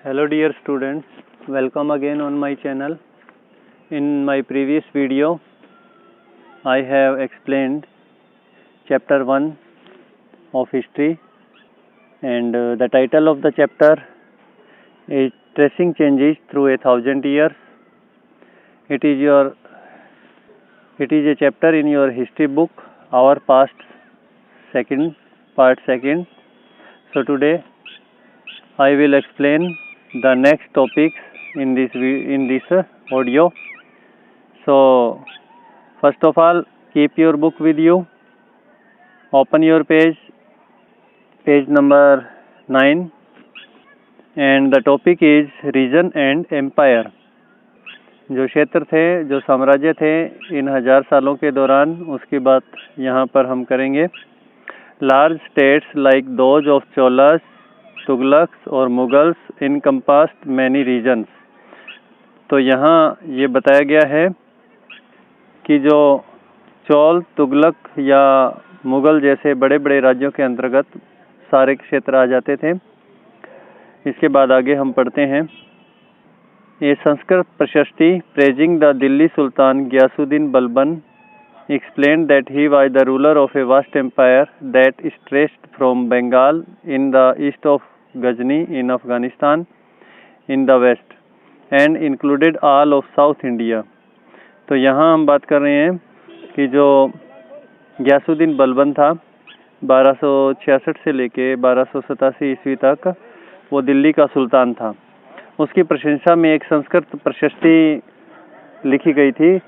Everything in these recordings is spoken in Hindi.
Hello dear students, welcome again on my channel. In my previous video, I have explained chapter 1 of history, and the title of the chapter is Tracing Changes Through 1,000 Years. It is a chapter in your history book, Our Past, part 2. So today I will explain the next topics in this audio. So first of all, keep your book with you. Open your page number 9, and the topic is region and empire. जो क्षेत्र थे, जो साम्राज्य थे इन 1000 सालों के दौरान, उसकी बात यहाँ पर हम करेंगे. Large states like those of Cholas, Tughlaqs और मुगल्स इनकम्पास्ड मैनी रीजन्स. तो यहाँ ये बताया गया है कि जो चोल, तुगलक या मुगल जैसे बड़े बड़े राज्यों के अंतर्गत सारे क्षेत्र आ जाते थे. इसके बाद आगे हम पढ़ते हैं. ये Sanskrit prashasti praising the Delhi sultan Ghiyasuddin Balban explained that he was the ruler of a vast empire that stretched from Bengal in the east of Ghazni in Afghanistan in the west and included all of South India. तो यहाँ हम बात कर रहे हैं कि जो गयासुद्दीन बलबन था 1266 से लेके 1287 ईस्वी तक वो दिल्ली का सुल्तान था. उसकी प्रशंसा में एक संस्कृत प्रशस्ति लिखी गई थी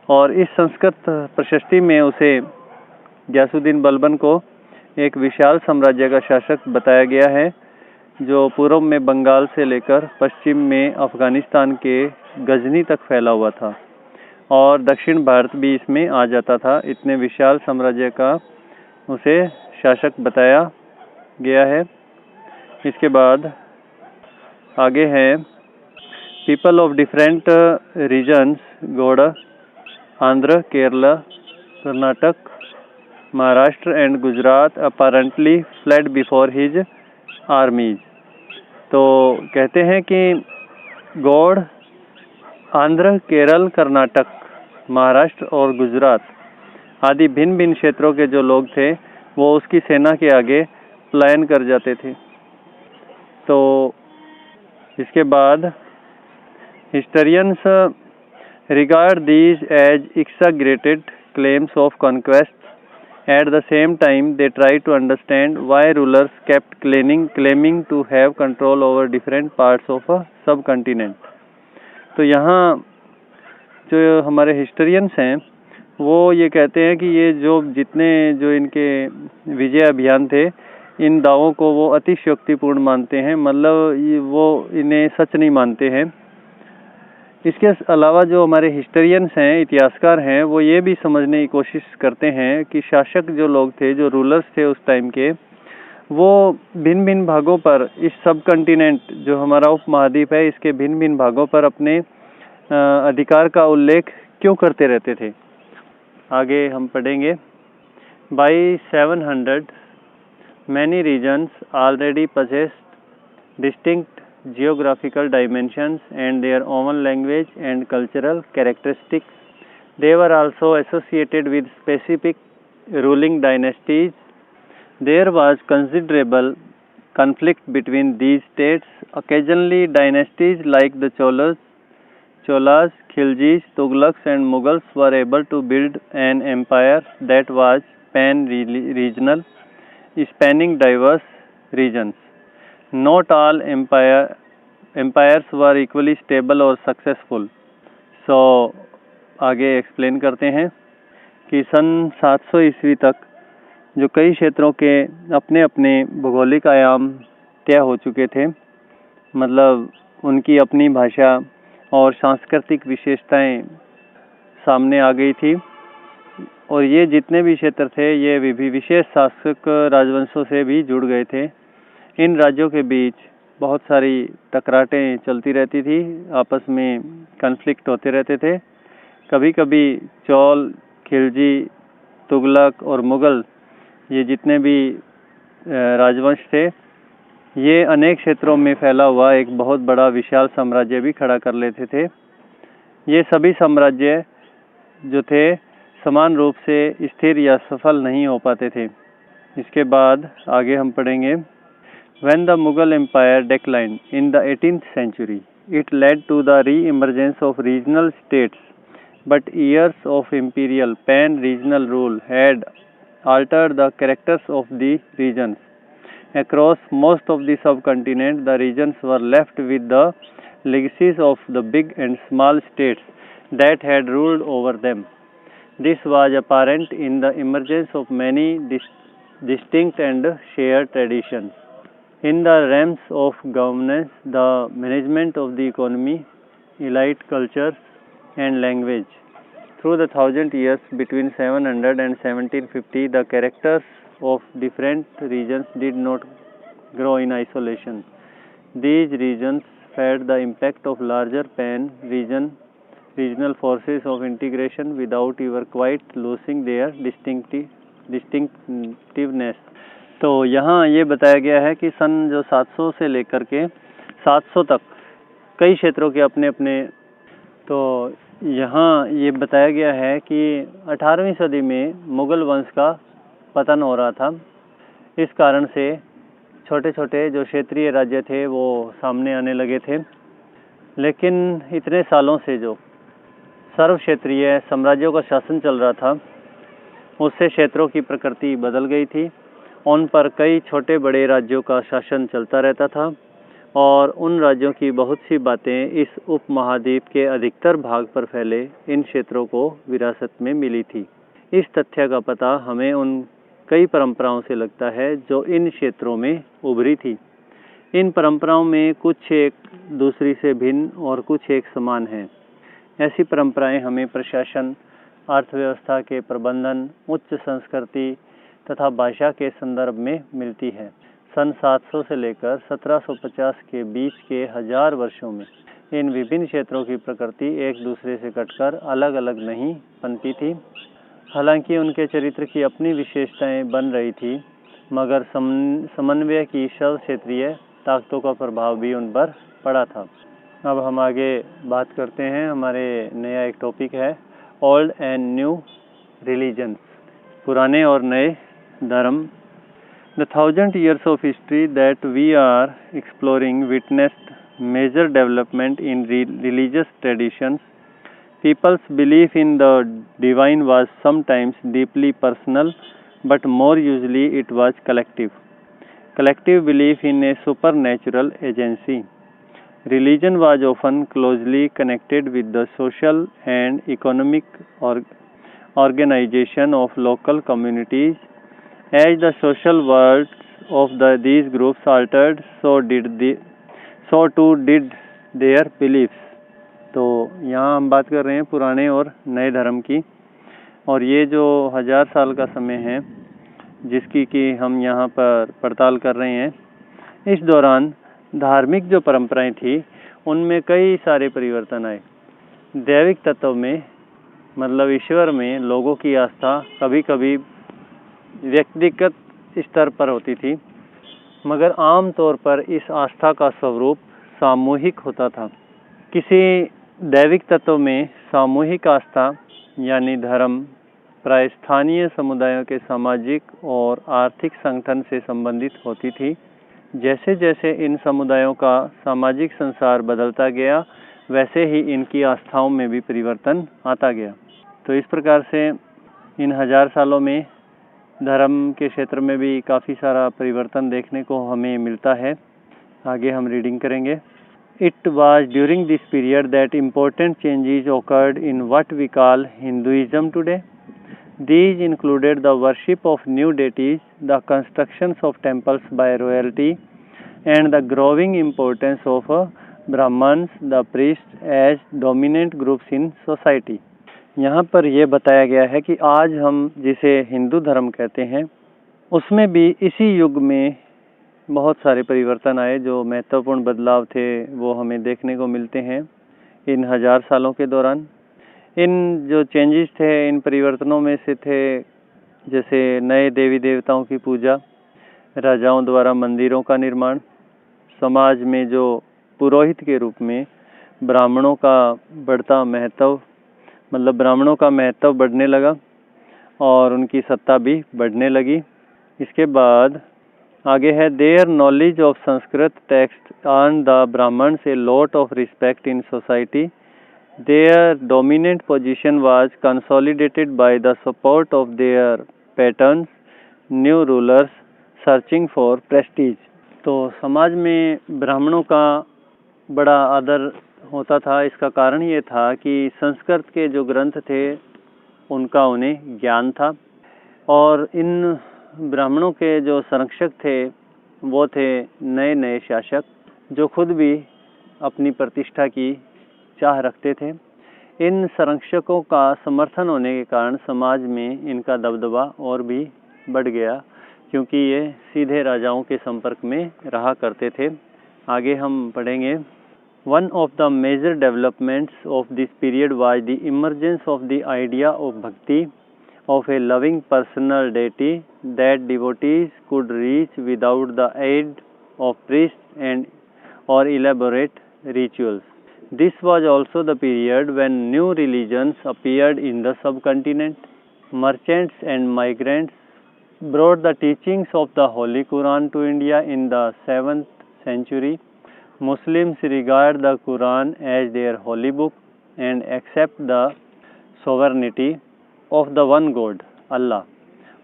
और इस संस्कृत प्रशस्ति में उसे गयासुद्दीन बलबन को एक विशाल साम्राज्य का शासक बताया गया है जो पूर्व में बंगाल से लेकर पश्चिम में अफगानिस्तान के गजनी तक फैला हुआ था और दक्षिण भारत भी इसमें आ जाता था. इतने विशाल साम्राज्य का उसे शासक बताया गया है. इसके बाद आगे है people of different regions Gaur, Andhra, Kerala, Karnataka, Maharashtra and Gujarat apparently fled before his armies. तो कहते हैं कि गौड़, आंध्र, केरल, कर्नाटक, महाराष्ट्र और गुजरात आदि भिन्न भिन्न क्षेत्रों के जो लोग थे वो उसकी सेना के आगे पलायन कर जाते थे. तो इसके बाद historians regard these as exaggerated claims of conquest. At the same time, they try to understand why rulers kept claiming to have control over different parts of a subcontinent. तो यहाँ जो हमारे हिस्टोरियंस हैं वो ये कहते हैं कि ये जो इनके विजय अभियान थे, इन दावों को वो अतिशयोक्तिपूर्ण मानते हैं, मतलब वो इन्हें सच नहीं मानते हैं. इसके अलावा जो हमारे हिस्टोरियंस हैं, इतिहासकार हैं, वो ये भी समझने की कोशिश करते हैं कि शासक जो लोग थे, जो रूलर्स थे उस टाइम के, वो भिन्न भिन्न भागों पर इस सब कॉन्टिनेंट जो हमारा उपमहाद्वीप है इसके भिन्न भिन्न भागों पर अपने अधिकार का उल्लेख क्यों करते रहते थे. आगे हम पढ़ेंगे. By 700 many reasons already possessed distinct geographical dimensions and their own language and cultural characteristics. They were also associated with specific ruling dynasties. There was considerable conflict between these states. Occasionally, dynasties like the Cholas, Khiljis, Tughlaqs and Mughals were able to build an empire that was pan-regional, spanning diverse regions. Not all empires were equally stable or successful. So आगे एक्सप्लेन करते हैं कि सन 700 ईस्वी तक जो कई क्षेत्रों के अपने अपने भौगोलिक आयाम तय हो चुके थे, मतलब उनकी अपनी भाषा और सांस्कृतिक विशेषताएं सामने आ गई थी और ये जितने भी क्षेत्र थे ये भी विशेष शासक राजवंशों से भी जुड़ गए थे. इन राज्यों के बीच बहुत सारी टकराटें चलती रहती थी, आपस में कन्फ्लिक्ट होते रहते थे. कभी कभी चौल, खिलजी, तुगलक और मुग़ल ये जितने भी राजवंश थे ये अनेक क्षेत्रों में फैला हुआ एक बहुत बड़ा विशाल साम्राज्य भी खड़ा कर लेते थे। ये सभी साम्राज्य जो थे समान रूप से स्थिर या सफल नहीं हो पाते थे। इसके बाद आगे हम पढ़ेंगे। When the Mughal Empire declined in the 18th century, it led to the re-emergence of regional states, but years of imperial pan-regional rule had altered the characters of the regions. Across most of the subcontinent, the regions were left with the legacies of the big and small states that had ruled over them. This was apparent in the emergence of many distinct and shared traditions. In the realms of governance, the management of the economy, elite cultures, and language. Through the 1,000 years between 700 and 1750, the characters of different regions did not grow in isolation. These regions fed the impact of larger pan-regional forces of integration without ever quite losing their distinctiveness. तो यहाँ ये बताया गया है कि सन जो 700 से लेकर के 700 तक कई क्षेत्रों के अपने अपने, तो यहाँ ये बताया गया है कि 18वीं सदी में मुग़ल वंश का पतन हो रहा था। इस कारण से छोटे छोटे जो क्षेत्रीय राज्य थे वो सामने आने लगे थे, लेकिन इतने सालों से जो सर्व क्षेत्रीय साम्राज्यों का शासन चल रहा था उससे क्षेत्रों की प्रकृति बदल गई थी। उन पर कई छोटे बड़े राज्यों का शासन चलता रहता था और उन राज्यों की बहुत सी बातें इस उपमहाद्वीप के अधिकतर भाग पर फैले इन क्षेत्रों को विरासत में मिली थी। इस तथ्य का पता हमें उन कई परंपराओं से लगता है जो इन क्षेत्रों में उभरी थी। इन परंपराओं में कुछ एक दूसरी से भिन्न और कुछ एक समान हैं। ऐसी परंपराएं हमें प्रशासन, अर्थव्यवस्था के प्रबंधन, उच्च संस्कृति तथा भाषा के संदर्भ में मिलती है। सन 700 से लेकर 1750 के बीच के 1000 वर्षों में इन विभिन्न क्षेत्रों की प्रकृति एक दूसरे से कटकर अलग अलग नहीं बनती थी। हालांकि उनके चरित्र की अपनी विशेषताएं बन रही थी, मगर समन्वय की सर्व क्षेत्रीय ताकतों का प्रभाव भी उन पर पड़ा था। अब हम आगे बात करते हैं। हमारे नया एक टॉपिक है ओल्ड एंड न्यू रिलीजन्स, पुराने और नए धर्म। The 1,000 years of history that we are exploring witnessed major development in religious traditions. People's belief in the divine was sometimes deeply personal, but more usually it was collective. Collective belief in a supernatural agency. Religion was often closely connected with the social and economic organization of local communities. As the social worlds of these groups altered, so too did their beliefs. तो यहाँ हम बात कर रहे हैं पुराने और नए धर्म की, और ये जो 1000 साल का समय है जिसकी कि हम यहाँ पर पड़ताल कर रहे हैं, इस दौरान धार्मिक जो परंपराएं थी उनमें कई सारे परिवर्तन आए। दैविक तत्व में मतलब ईश्वर में लोगों की आस्था कभी कभी व्यक्तिगत स्तर पर होती थी, मगर आम तौर पर इस आस्था का स्वरूप सामूहिक होता था। किसी दैविक तत्व में सामूहिक आस्था यानी धर्म प्राय स्थानीय समुदायों के सामाजिक और आर्थिक संगठन से संबंधित होती थी। जैसे जैसे इन समुदायों का सामाजिक संसार बदलता गया, वैसे ही इनकी आस्थाओं में भी परिवर्तन आता गया। तो इस प्रकार से इन 1000 सालों में धर्म के क्षेत्र में भी काफ़ी सारा परिवर्तन देखने को हमें मिलता है। आगे हम रीडिंग करेंगे। It was during this period that important changes occurred in what we call Hinduism today. These included the worship of new deities, the constructions of temples by royalty, and the growing importance of Brahmins, the priests, as dominant groups in society. यहाँ पर यह बताया गया है कि आज हम जिसे हिंदू धर्म कहते हैं उसमें भी इसी युग में बहुत सारे परिवर्तन आए। जो महत्वपूर्ण बदलाव थे वो हमें देखने को मिलते हैं इन 1000 सालों के दौरान। इन जो चेंजेस थे, इन परिवर्तनों में से थे जैसे नए देवी देवताओं की पूजा, राजाओं द्वारा मंदिरों का निर्माण, समाज में जो पुरोहित के रूप में ब्राह्मणों का बढ़ता महत्व, मतलब ब्राह्मणों का महत्व बढ़ने लगा और उनकी सत्ता भी बढ़ने लगी। इसके बाद आगे है, their knowledge of Sanskrit text earn the Brahmans a lot of respect in society. Their dominant position was consolidated by the support of their patrons, new rulers searching for prestige। तो समाज में ब्राह्मणों का बड़ा आदर होता था। इसका कारण ये था कि संस्कृत के जो ग्रंथ थे उनका उन्हें ज्ञान था और इन ब्राह्मणों के जो संरक्षक थे वो थे नए नए शासक जो खुद भी अपनी प्रतिष्ठा की चाह रखते थे। इन संरक्षकों का समर्थन होने के कारण समाज में इनका दबदबा और भी बढ़ गया क्योंकि ये सीधे राजाओं के संपर्क में रहा करते थे। आगे हम पढ़ेंगे, one of the major developments of this period was the emergence of the idea of bhakti of a loving personal deity that devotees could reach without the aid of priests and or elaborate rituals. This was also the period when new religions appeared in the subcontinent. Merchants and migrants brought the teachings of the Holy Quran to India in the 7th century. Muslims regard the Quran as their holy book and accept the sovereignty of the one God, Allah,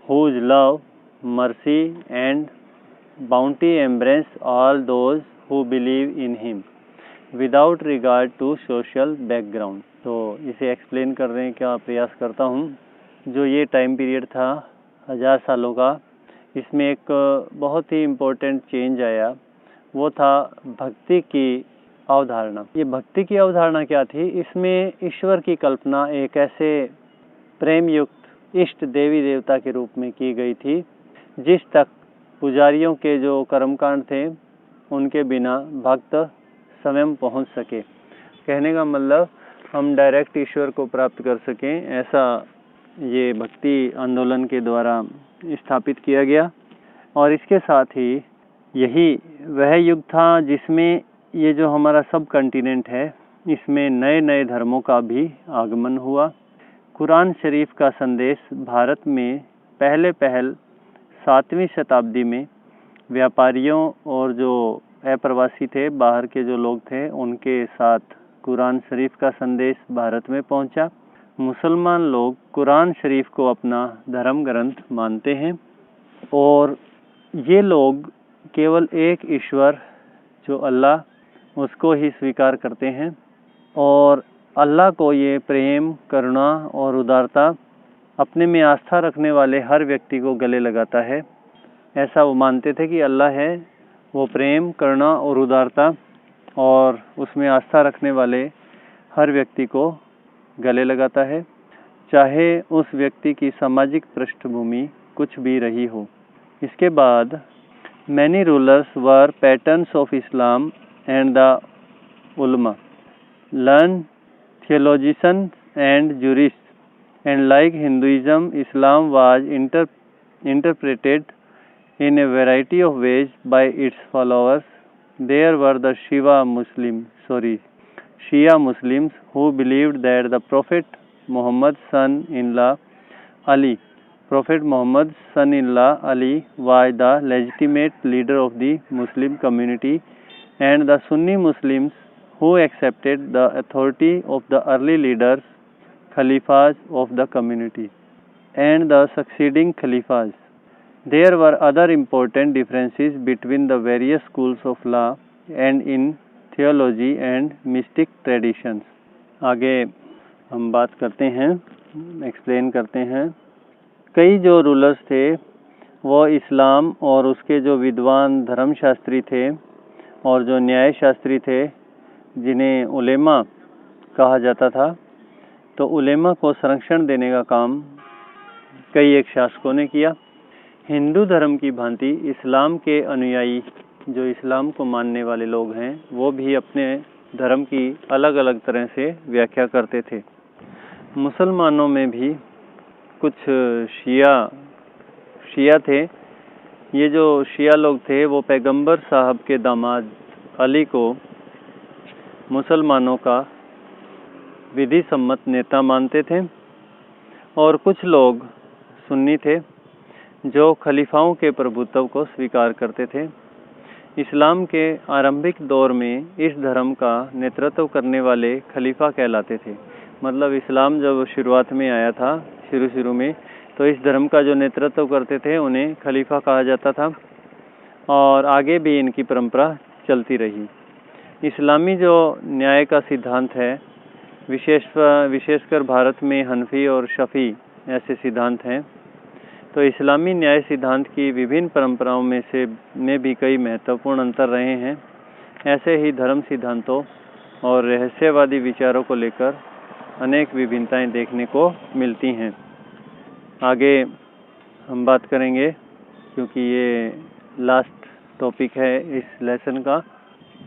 whose love, mercy and bounty embrace all those who believe in Him, without regard to social background। तो इसे एक्सप्लेन करने का प्रयास करता हूँ। जो ये टाइम पीरियड था 1000 सालों का, इसमें एक बहुत ही इम्पोर्टेंट चेंज आया, वो था भक्ति की अवधारणा। ये भक्ति की अवधारणा क्या थी? इसमें ईश्वर की कल्पना एक ऐसे प्रेम युक्त इष्ट देवी देवता के रूप में की गई थी जिस तक पुजारियों के जो कर्मकांड थे उनके बिना भक्त स्वयं पहुंच सके। कहने का मतलब हम डायरेक्ट ईश्वर को प्राप्त कर सकें, ऐसा ये भक्ति आंदोलन के द्वारा स्थापित किया गया। और इसके साथ ही यही वह युग था जिसमें ये जो हमारा सब कॉन्टिनेंट है इसमें नए नए धर्मों का भी आगमन हुआ। कुरान शरीफ का संदेश भारत में पहल 7वीं शताब्दी में व्यापारियों और जो अप्रवासी थे, बाहर के जो लोग थे, उनके साथ कुरान शरीफ का संदेश भारत में पहुंचा। मुसलमान लोग कुरान शरीफ को अपना धर्म ग्रंथ मानते हैं और ये लोग केवल एक ईश्वर जो अल्लाह, उसको ही स्वीकार करते हैं और अल्लाह को ये प्रेम, करुणा और उदारता अपने में आस्था रखने वाले हर व्यक्ति को गले लगाता है। ऐसा वो मानते थे कि अल्लाह है वो प्रेम, करुणा और उदारता और उसमें आस्था रखने वाले हर व्यक्ति को गले लगाता है, चाहे उस व्यक्ति की सामाजिक पृष्ठभूमि कुछ भी रही हो। इसके बाद many rulers were patterns of Islam and the उलमा, learn theologians and jurists, and like Hinduism, Islam was interpreted in a variety of ways by its followers. There were the Shia Muslims who believed that the Prophet Muhammad's son-in-law Ali was the legitimate leader of the Muslim community, and the Sunni Muslims who accepted the authority of the early leaders, Khalifas of the community, and the succeeding Khalifas. There were other important differences between the various schools of law and in theology and mystic traditions। आगे हम बात करते हैं, एक्सप्लेन करते हैं। कई जो रूलर्स थे वो इस्लाम और उसके जो विद्वान धर्मशास्त्री थे और जो न्याय शास्त्री थे जिन्हें उलेमा कहा जाता था, तो उलेमा को संरक्षण देने का काम कई एक शासकों ने किया। हिंदू धर्म की भांति इस्लाम के अनुयायी जो इस्लाम को मानने वाले लोग हैं वो भी अपने धर्म की अलग अलग तरह से व्याख्या करते थे। मुसलमानों में भी कुछ शिया थे। ये जो शिया लोग थे वो पैगंबर साहब के दामाद अली को मुसलमानों का विधि सम्मत नेता मानते थे और कुछ लोग सुन्नी थे जो खलीफाओं के प्रभुत्व को स्वीकार करते थे। इस्लाम के आरंभिक दौर में इस धर्म का नेतृत्व करने वाले खलीफा कहलाते थे। मतलब इस्लाम जब शुरुआत में आया था, शुरू में, तो इस धर्म का जो नेतृत्व करते थे उन्हें खलीफा कहा जाता था और आगे भी इनकी परंपरा चलती रही। इस्लामी जो न्याय का सिद्धांत है, विशेषकर भारत में हनफी और शफी ऐसे सिद्धांत हैं। तो इस्लामी न्याय सिद्धांत की विभिन्न परंपराओं में भी कई महत्वपूर्ण अंतर रहे हैं। ऐसे ही धर्म सिद्धांतों और रहस्यवादी विचारों को लेकर अनेक विभिन्नताएं देखने को मिलती हैं। आगे हम बात करेंगे क्योंकि ये लास्ट टॉपिक है इस लेसन का,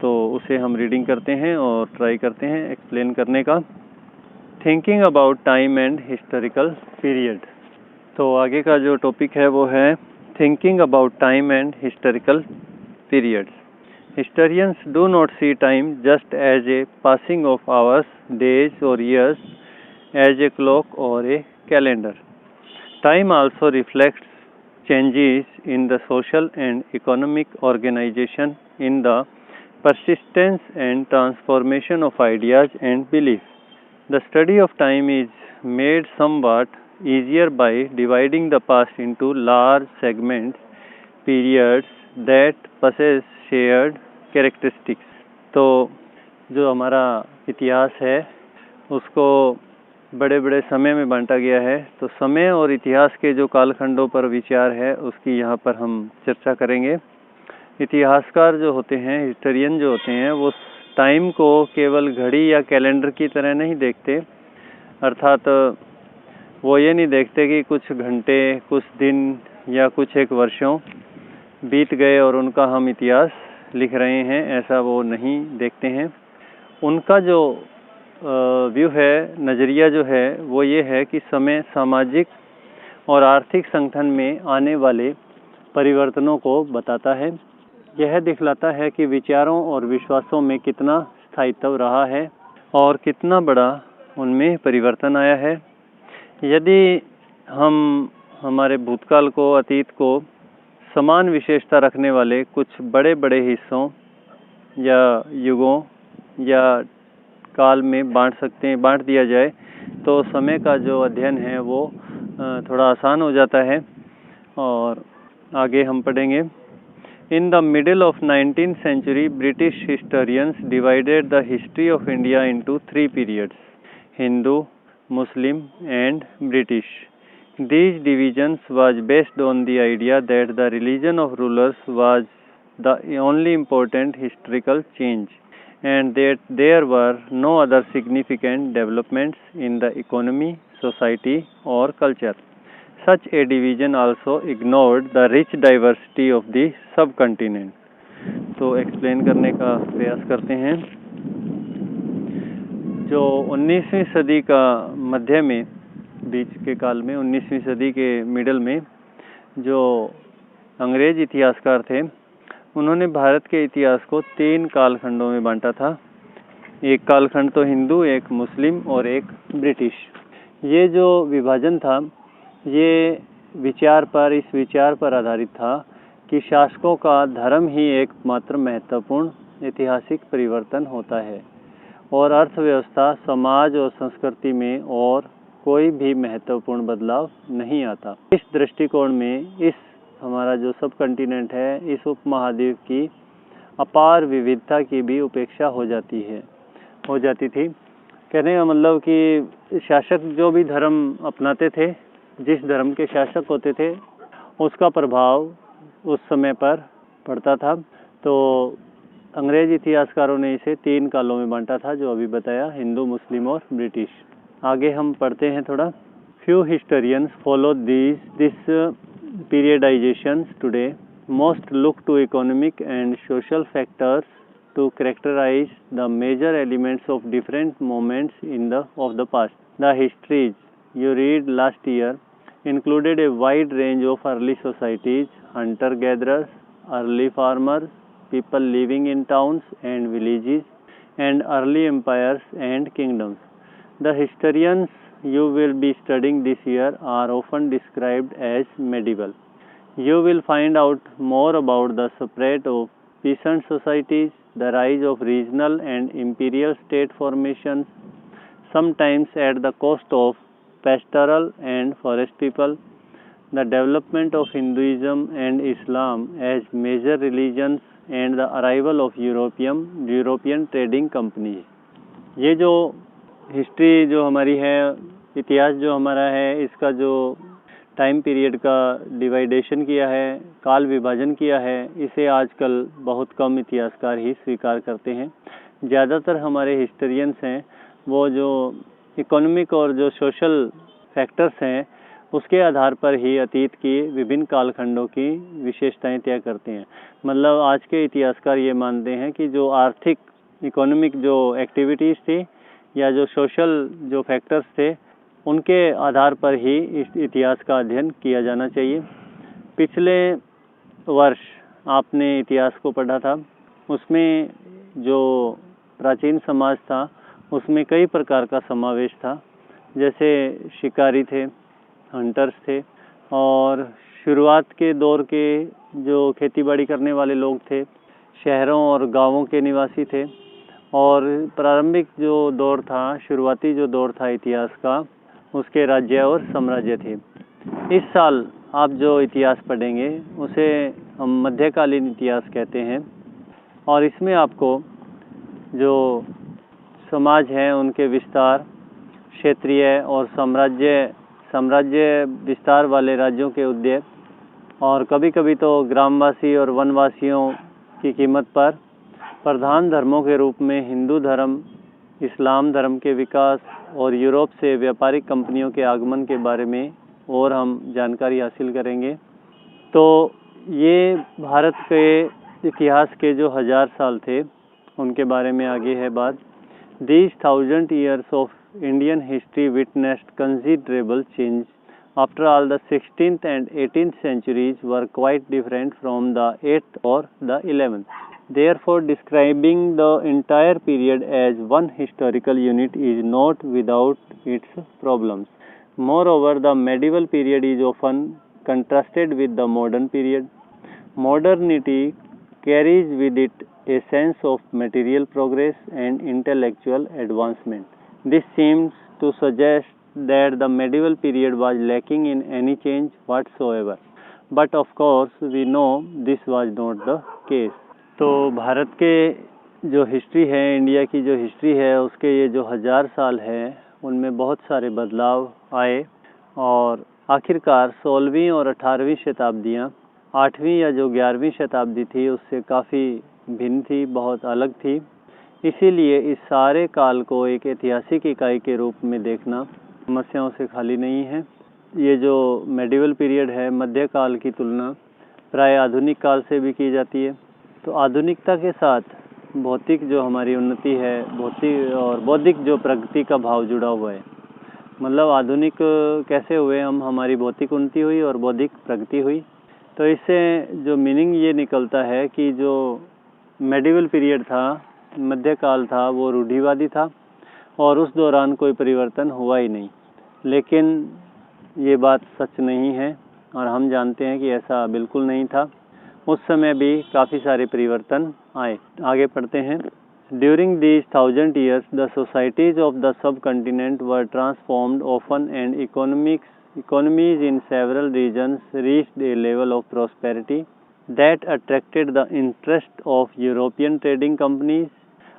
तो उसे हम रीडिंग करते हैं और ट्राई करते हैं एक्सप्लेन करने का। Thinking about time and historical period. तो आगे का जो टॉपिक है वो है thinking about time and historical periods. Historians do not see time just as a passing of hours, days or years, as a clock or a calendar. Time also reflects changes in the social and economic organization, in the persistence and transformation of ideas and beliefs. The study of time is made somewhat easier by dividing the past into large segments, periods that possess shared characteristics. तो जो हमारा इतिहास है उसको बड़े बड़े समय में बांटा गया है। तो समय और इतिहास के जो कालखंडों पर विचार है उसकी यहाँ पर हम चर्चा करेंगे। इतिहासकार जो होते हैं, हिस्टोरियन जो होते हैं, वो टाइम को केवल घड़ी या कैलेंडर की तरह नहीं देखते। अर्थात वो ये नहीं देखते कि कुछ घंटे, कुछ दिन या कुछ एक वर्षों बीत गए और उनका हम इतिहास लिख रहे हैं, ऐसा वो नहीं देखते हैं। उनका जो व्यू है, नज़रिया जो है, वो ये है कि समय सामाजिक और आर्थिक संगठन में आने वाले परिवर्तनों को बताता है। यह दिखलाता है कि विचारों और विश्वासों में कितना स्थायित्व रहा है और कितना बड़ा उनमें परिवर्तन आया है। यदि हम हमारे भूतकाल को, अतीत को समान विशेषता रखने वाले कुछ बड़े बड़े हिस्सों या युगों या काल में बांट दिया जाए तो समय का जो अध्ययन है वो थोड़ा आसान हो जाता है। और आगे हम पढ़ेंगे। In the middle of 19th century, British historians divided the history of India into 3 periods: Hindu, Muslim and British. These divisions was based on the idea that the religion of rulers was the only important historical change and that there were no other significant developments in the economy, society or culture. Such a division also ignored the rich diversity of the subcontinent. तो एक्सप्लेन करने का प्रयास करते हैं। जो 19वीं सदी का मध्य में, बीच के काल में, 19वीं सदी के मिडल में जो अंग्रेज इतिहासकार थे उन्होंने भारत के इतिहास को 3 कालखंडों में बांटा था। एक कालखंड तो हिंदू, एक मुस्लिम और एक ब्रिटिश। ये जो विभाजन था ये इस विचार पर आधारित था कि शासकों का धर्म ही एकमात्र महत्वपूर्ण ऐतिहासिक परिवर्तन होता है और अर्थव्यवस्था, समाज और संस्कृति में और कोई भी महत्वपूर्ण बदलाव नहीं आता। इस दृष्टिकोण में इस हमारा जो सब कॉन्टिनेंट है, इस उपमहाद्वीप की अपार विविधता की भी उपेक्षा हो जाती थी। कहने का मतलब कि शासक जो भी धर्म अपनाते थे, जिस धर्म के शासक होते थे, उसका प्रभाव उस समय पर पड़ता था। तो अंग्रेज इतिहासकारों ने इसे 3 कालों में बांटा था, जो अभी बताया, हिंदू, मुस्लिम और ब्रिटिश। आगे हम पढ़ते हैं थोड़ा। Few historians follow this periodizations today. Most look to economic and social factors to characterize the major elements of different moments of the past. The histories you read last year included a wide range of early societies, hunter-gatherers, early farmers, people living in towns and villages, and early empires and kingdoms. The historians you will be studying this year are often described as medieval. You will find out more about the spread of peasant societies, the rise of regional and imperial state formations, sometimes at the cost of pastoral and forest people, the development of Hinduism and Islam as major religions, and the arrival of European trading companies. ये जो हिस्ट्री जो हमारी है, इतिहास जो हमारा है, इसका जो टाइम पीरियड का डिवाइडेशन किया है, काल विभाजन किया है, इसे आजकल बहुत कम इतिहासकार ही स्वीकार करते हैं। ज़्यादातर हमारे हिस्टोरियंस हैं वो जो इकोनॉमिक और जो सोशल फैक्टर्स हैं उसके आधार पर ही अतीत की विभिन्न कालखंडों की विशेषताएं तय करते हैं। मतलब आज के इतिहासकार ये मानते हैं कि जो आर्थिक इकोनॉमिक जो एक्टिविटीज़ थी या जो सोशल जो फैक्टर्स थे उनके आधार पर ही इस इतिहास का अध्ययन किया जाना चाहिए। पिछले वर्ष आपने इतिहास को पढ़ा था, उसमें जो प्राचीन समाज था उसमें कई प्रकार का समावेश था, जैसे शिकारी थे, हंटर्स थे, और शुरुआत के दौर के जो खेतीबाड़ी करने वाले लोग थे, शहरों और गांवों के निवासी थे, और प्रारंभिक जो दौर था, शुरुआती जो दौर था इतिहास का, उसके राज्य और साम्राज्य थे। इस साल आप जो इतिहास पढ़ेंगे उसे हम मध्यकालीन इतिहास कहते हैं, और इसमें आपको जो समाज हैं उनके विस्तार, क्षेत्रीय और साम्राज्य विस्तार वाले राज्यों के उदय, और कभी कभी तो ग्रामवासी और वनवासियों की कीमत पर प्रधान धर्मों के रूप में हिंदू धर्म, इस्लाम धर्म के विकास और यूरोप से व्यापारिक कंपनियों के आगमन के बारे में और हम जानकारी हासिल करेंगे। तो ये भारत के इतिहास के जो 1000 साल थे उनके बारे में आगे है बात। These 1000 years of Indian history witnessed considerable change. After all, the 16th and 18th centuries were quite different from the 8th or the 11th. Therefore, describing the entire period as one historical unit is not without its problems. Moreover, the medieval period is often contrasted with the modern period. Modernity carries with it a sense of material progress and intellectual advancement. This seems to suggest that the medieval period was lacking in any change whatsoever. But of course, we know this was not the case. तो भारत के जो हिस्ट्री है, इंडिया की जो हिस्ट्री है, उसके ये जो 1000 साल है उनमें बहुत सारे बदलाव आए, और आखिरकार 16वीं और 18वीं शताब्दियाँ 8वीं या जो 11वीं शताब्दी थी उससे काफ़ी भिन्न थी, बहुत अलग थी। इसीलिए इस सारे काल को एक ऐतिहासिक इकाई के रूप में देखना समस्याओं से खाली नहीं है। ये जो मेडिवल पीरियड है, मध्यकाल की तुलना प्राय आधुनिक काल से भी की जाती है। तो आधुनिकता के साथ भौतिक जो हमारी उन्नति है, भौतिक और बौद्धिक जो प्रगति का भाव जुड़ा हुआ है। मतलब आधुनिक कैसे हुए हम, हमारी भौतिक उन्नति हुई और बौद्धिक प्रगति हुई। तो इससे जो मीनिंग ये निकलता है कि जो मेडिवल पीरियड था, मध्यकाल था, वो रूढ़िवादी था और उस दौरान कोई परिवर्तन हुआ ही नहीं। लेकिन ये बात सच नहीं है और हम जानते हैं कि ऐसा बिल्कुल नहीं था। उस समय भी काफ़ी सारे परिवर्तन आए। आगे पढ़ते हैं। During these 1000 years, the societies of the subcontinent were transformed often, and economies in several regions reached a level of prosperity that attracted the interest of European trading companies.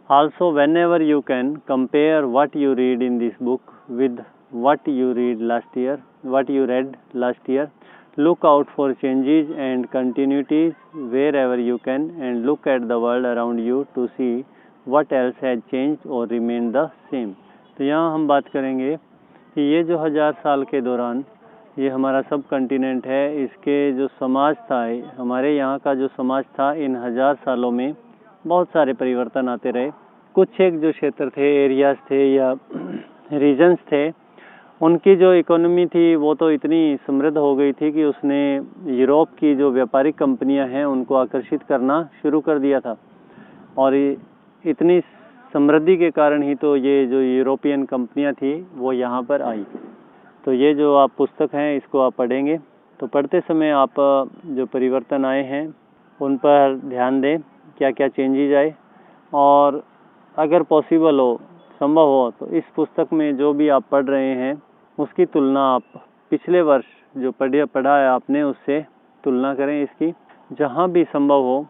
Also, whenever you can compare what you read in this book with what you read last year, look out for changes and continuities wherever you can, and look at the world around you to see what else has changed or remained the same. तो यहाँ हम बात करेंगे कि ये जो 1000 साल के दौरान ये हमारा सब कंटिनेंट है, इसके जो समाज था, हमारे यहाँ का जो समाज था, इन 1000 सालों में बहुत सारे परिवर्तन आते रहे। कुछ एक जो क्षेत्र थे, एरियाज थे या रीजन्स थे, उनकी जो इकोनॉमी थी वो तो इतनी समृद्ध हो गई थी कि उसने यूरोप की जो व्यापारिक कंपनियां हैं उनको आकर्षित करना शुरू कर दिया था। और इतनी समृद्धि के कारण ही तो ये जो यूरोपियन कंपनियां थी वो यहाँ पर आई। तो ये जो आप पुस्तक हैं इसको आप पढ़ेंगे तो पढ़ते समय आप जो परिवर्तन आए हैं उन पर ध्यान दें, क्या क्या चेंजेज आए, और अगर पॉसिबल हो, संभव हो तो इस पुस्तक में जो भी आप पढ़ रहे हैं उसकी तुलना आप पिछले वर्ष जो पढ़ा है आपने उससे तुलना करें इसकी। जहाँ भी संभव हो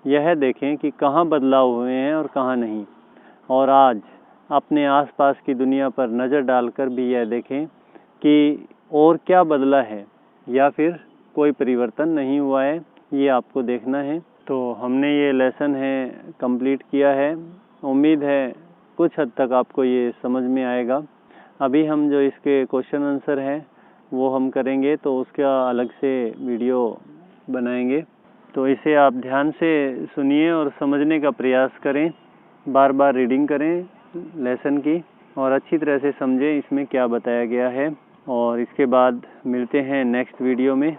यह देखें कि कहाँ बदलाव हुए हैं और कहाँ नहीं, और आज अपने आसपास की दुनिया पर नज़र डालकर भी यह देखें कि और क्या बदला है या फिर कोई परिवर्तन नहीं हुआ है, ये आपको देखना है। तो हमने ये लेसन है कंप्लीट किया है। उम्मीद है कुछ हद तक आपको ये समझ में आएगा। अभी हम जो इसके क्वेश्चन आंसर हैं वो हम करेंगे तो उसका अलग से वीडियो बनाएंगे। तो इसे आप ध्यान से सुनिए और समझने का प्रयास करें, बार बार रीडिंग करें लेसन की और अच्छी तरह से समझें इसमें क्या बताया गया है। और इसके बाद मिलते हैं नेक्स्ट वीडियो में।